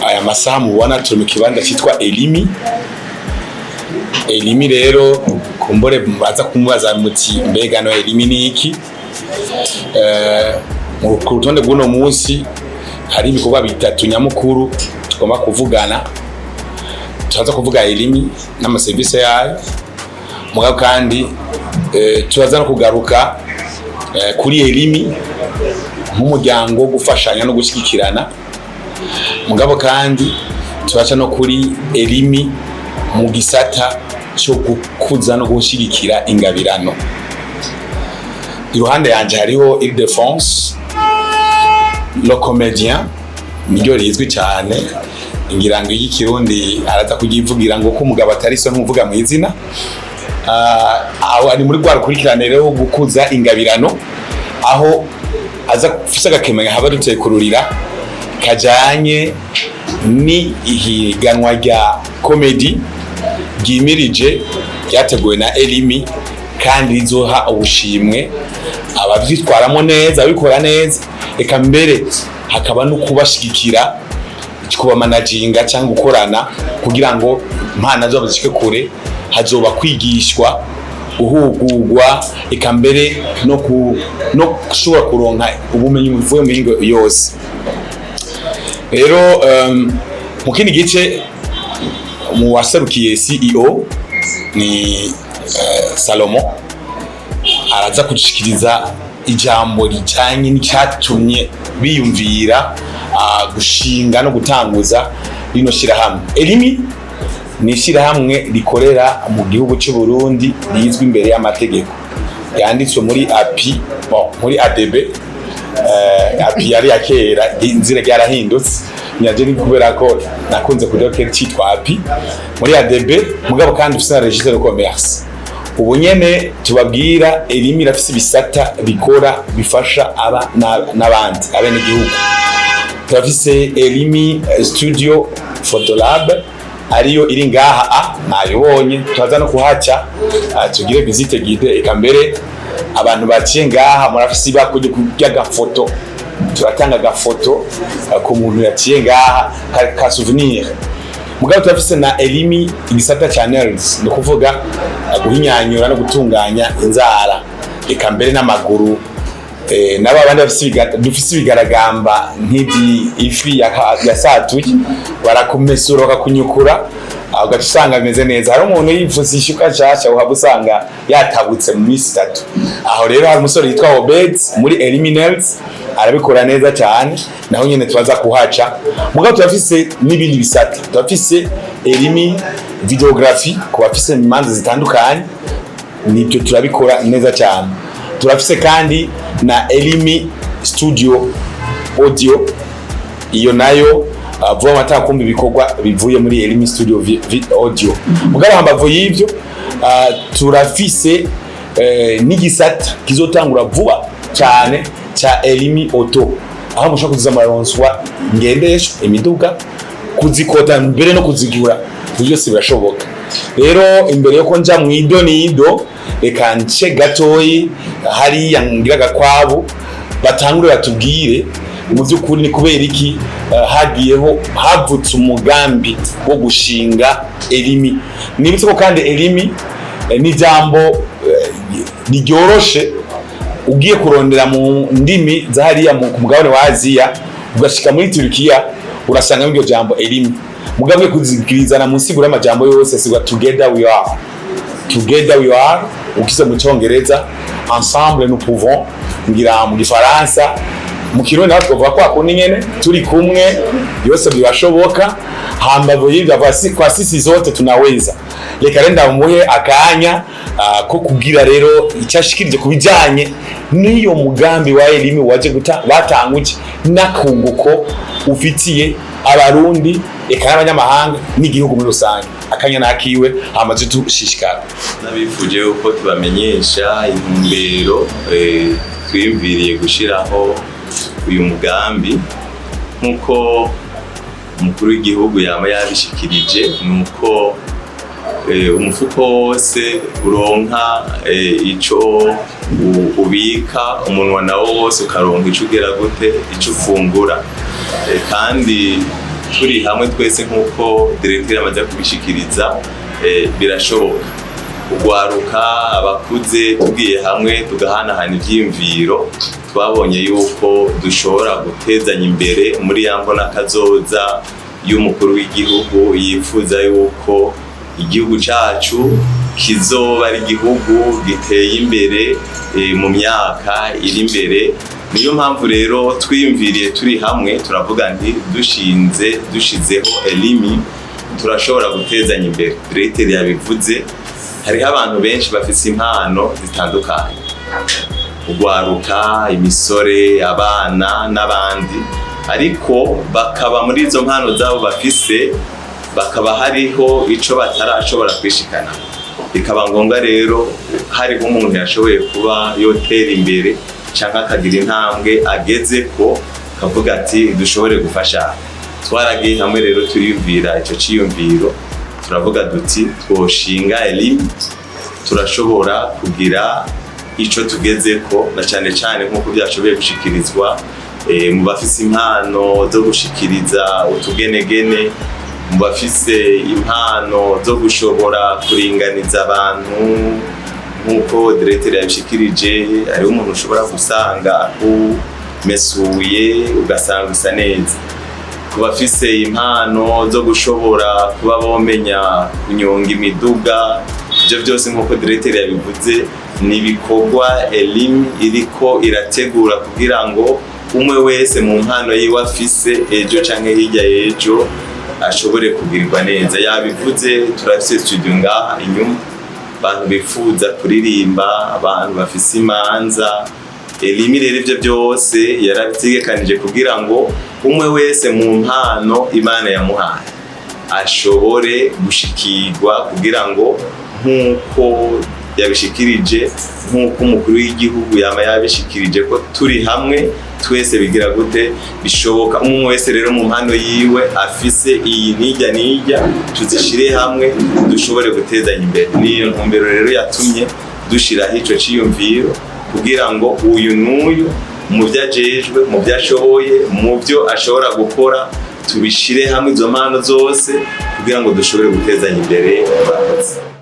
aya masaha mubona turi mu kibanza cyitwa Elimi. Elimi rero kumbore baza kumubaza muti mbega no Elimi ni iki? Mu rutonde rw'uno munsi hari ibikorwa bitatu nyamukuru tugomba kuvugana. Turaza kuvuga Elimi n'amaserivisi yayo, mugabo kandi turaza no kugaruka kuri Elimi nk'umuryango wo gufashanya no gushyigikirana, mugabo kandi turaca no kuri Elimi mu gisata cyo gukuza no gushyigikira ingabirano. Iruhande yanje hariho Ile-de-France, le comédien niryo rizwi cyane, ingirango y'ikirundi araza kugivugira ngo ko umugabo atari so ntuvuga mu izina. Aho ari muri rwa rukurikirane rero gukuza ingabirano, aho aza kufisa gakemanya haba duteye kururira kajanye ni ihiganwa rya comedy gimirije ryateguwe na Elimi, kandi rizoha ubushimwe abavyitwaramo neza, abikora neza, eka mbere hakaba no kubashigikira, kuba managinga cyangwa gukorana kugira ngo impana zo bazishike kure. Hazoba kwigishwa, uhugurwa, eka mbere no kushobora kuronka ubumenyi buvuye mu mihingo yose. Rero mu kindi gice mu waserukiye CEO ni Salomo, araza kudushikiriza ijambo rijanye n'icyatumye biyumvira gushinga no gutanguza rino shirahamwe. Elimi ni shirahamwe rikorera mu gihugu cy'u Burundi, rizwi imbere y'amategeko, yanditswe muri API, muri ADB. API yari yakera, inzira yarahindutse, nyaje ni kubera ko nakunze kujya cyitwa API muri ADB, mugabo kandi ufite registre de commerce. Ubu nyene tubabwira Elimi rafise ibisata bikora bifasha aba n'abandi abene gihugu. Turafise Elimi Studio Photolab ariyo iri ngaha nayibonye, turaza no kuhaca tugire visite guide, eka mbere abantu baciye ngaha murafise ibakuje kujya gafoto, turatanga gafoto ku muntu yaciye ngaha ka souvenir. Mugabo turafise na Elimi igisata channels, no kuvuga guhinyanyura no gutunganya inzara, eka mbere n'amaguru, n'abandi dufise ibigaragamba nk'idi ifi yasatuye barakumesura bakakunyukura, ugasanga bimeze neza. Hari umuntu yifuza ishyuka cyashya uhabusanga yatabutse mu minsi 3. Aho rero hari umusore yitwa Obed muri Elimi Nails arabikora neza cyane, naho nyene twaza kuhaca. Mugabo turafise n'ibindi bisata, turafise Elimi videography ku bafise imanza zitandukanye, nibyo turabikora neza cyane. Turafise kandi na Elimi Studio Audio, iyo nayo vuba matakumva ibikorwa bivuye muri Elimi Studio Audio. Mugabo hambavu y'ivyo turafise n'igisata kizotangura vuba cyane cha Elimi Auto, aho mushaka kuziza amaronswa ngendesho imiduga, kuzikota mbere no kuzigura, byose birashoboka. Rero imbere yo konja mu idonido, reka nce gatoyi hari yangiraga kwabo batangura batubwire mu by'ukuri ni kubera iki hagiyeho havutse umugambi wo gushinga Elimi. Nibutse ko kandi Elimi ni jambo rigyoroshe, ugiye kurondera mu ndimi za hariya mu mugabane wa Aziya, ugashika muri Turkiya urasanga iryo jambo Elimi. Mugabwe kuzigirizana mu nsiguro y'amajambo yose sigwa together we are. Together we are ukize mu Cyongereza, ensemble nous pouvons, ngira mu Gifaransa, mu Kirundi natwe tuvuga ko akundi nyene turi kumwe, yose birashoboka. Hambavu y'ivyo kwa sisi zote tunaweza. Reka renda muhe akanya ko kugira rero icyashikirije kubijanye n'iyo mugambi wa Elimi waje batanguje nakunguko ufitiye abarundi, eka n'abanyamahanga n'igihugu muri rusange. Akanya nakiwe hamaze tushishikara nabifuje uko tubamenyesha intumbero twimviriye gushiraho uyu mugambi, nkuko umukuru w'igihugu yaba yabishikirije, nuko umufuko wose uronka ico ubika, umunwa nawo wose ukaronka ico ugera gute, ico ufungura. Kandi turi hamwe twese nk'uko directeur amaze kubishikiriza, birashoboka kugwaruka abakuze tugiye hamwe tugahanahana ivyiyumviro. Twabonye yuko dushobora gutezanya imbere muri ya mbona kazoza y'umukuru w'igihugu yifuza yuko igihugu cacu kizoba ari igihugu giteye imbere mu myaka iri imbere. Niyo mpamvu rero twiyumviriye turi hamwe turavuga nti dushizeho elimi turashobora gutezanya imbere. Directeur yabivuze, hariho abantu benshi bafise impano zitandukanye, kugwaruka, imisore, abana n'abandi, ariko bakaba muri izo mpano zabo bafise bakaba hariho ico batarashobora kwishikana. Bikaba ngombwa rero hariho umuntu yashoboye kuba yotera imbere canke akagira intambwe ageze ko kavuga ati dushobore gufasha. Twaragiye hamwe rero turiyumvira ico ciyumviro, turavuga duti twoshinga elimi turashobora kugira ico tugezeko, na cane cane nk'uko byashoboye gushikirizwa mu bafise impano zo gushikiriza utugenegene, mu bafise impano zo gushobora kuringaniza abantu nk'uko directeur yabishikirije. Hariho umuntu ushobora gusanga mesuye ugasanga usa neza, ku bafise impano zo gushobora kuba bomenya kunyonga imiduga. Ivyo byose nk'uko directeur yabivuze ni ibikorwa elimi iriko irategura kugira ngo umwe wese mu mpano yiwe afise ejo canke hirya y'ejo ashobore kugirirwa neza. Yabivuze turafise studio ngaha inyuma, abantu bifuza kuririmba, abantu bafise imanza. Elimi rero ivyo byose yarabitegekanije kugira ngo umwe wese mu mpano Imana yamuhaye ashobore gushikirwa, kugira ngo nk'uko yabishikirije, nk'uko umukuru w'igihugu yama yabishikirije ko turi hamwe twese bigira gute bishoboka. Umwe wese rero mu mpano yiwe afise iyi nijya tuzishire hamwe dushobore gutezanya imbere. Niyo ntumbero rero yatumye dushiraho ico ciyumviro kugira ngo uyu n'uyu mu byo ajejwe, mu byo ashoboye, mu byo ashobora gukora tubishire hamwe izo mpano zose kugira ngo dushobore gutezanya imbere.